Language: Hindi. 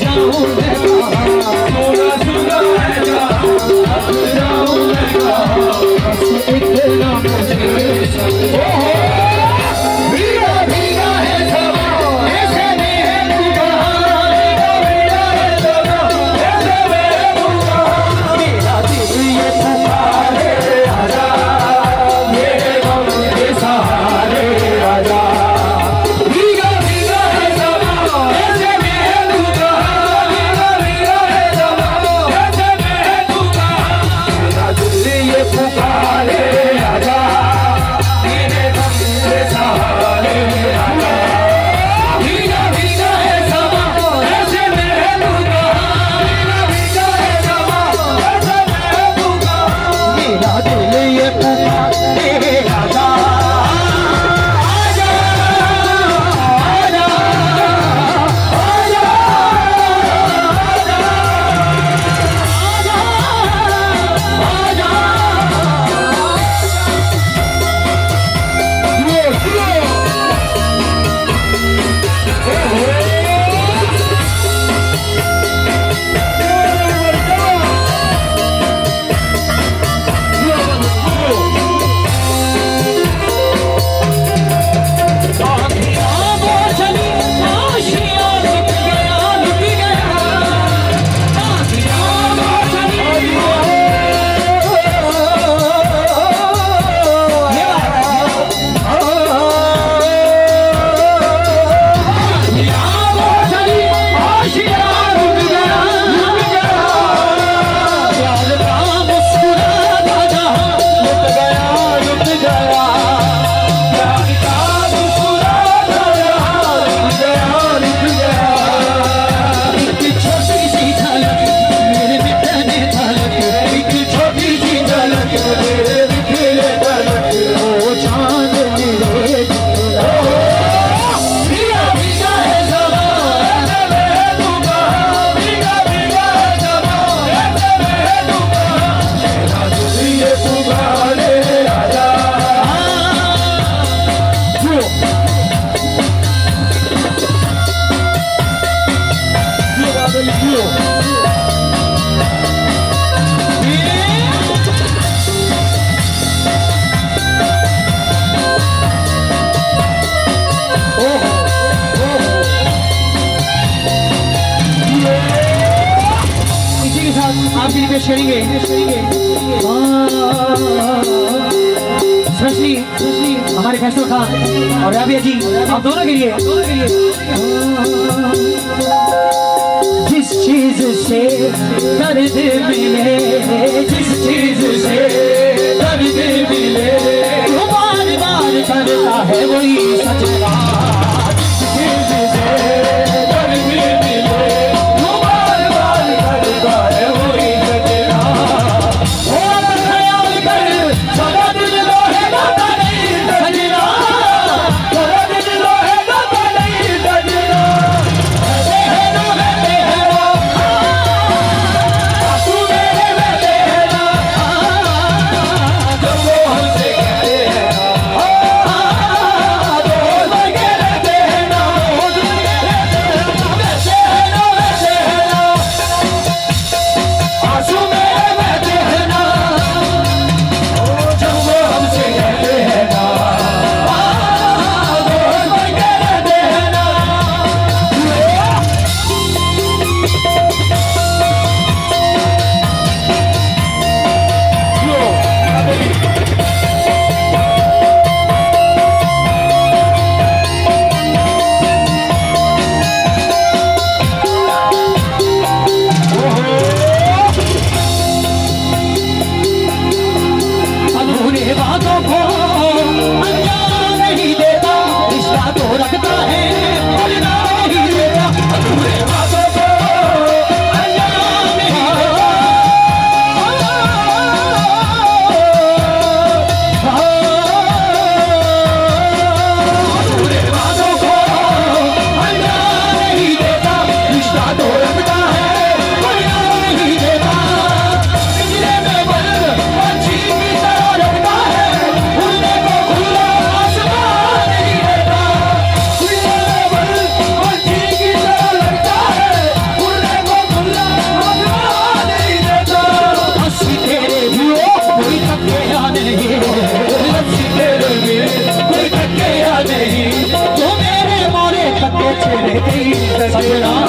जाऊं मैं कहाँ, सुना सुना है जहाँ, अब जाऊं मैं कहाँ, बस इतना मुझे समझो। भीगा भीगा है समा, ऐसे में है तू कहाँ, भीगा भीगा है समा, ऐसे में है तू कहाँ, मेरा दिल ये पुकारे आजा, मेरे गम के सहारे आजा। भीगा भीगा है समा, ऐसे में है तू कहाँ, भीगा भीगा है समा, ऐसे में है तू कहाँ, मेरा दिल ये पुकारे आजा, मेरे गम के सहारे आजा। भीगा भीगा है समा, ऐसे में है तू कहाँ, भीगा भीगा है समा, ऐसे में है तू कहाँ, मेरा दिल ये पुकारे आजा, आजा, आजा, आजा, इसी के साथ आपकी रिक्वेस्ट करेंगे स्पेशली हमारे फैसल खान और राबिया जी, आप दोनों के लिए जिस चीज से दर्द मिले, जिस चीज से दर्द मिले, वो बार बार करता है वही सजना, जिस चीज से दर्द मिले, वो बार बार करता है वही सजना, और ख्याल कर सदा दिल रोहेगा नहीं सजना, सदा दिल रोहेगा नहीं सजना, रहते हैं ना रहते हैं ना, तू मेरे रहते हैं ना, राधे राम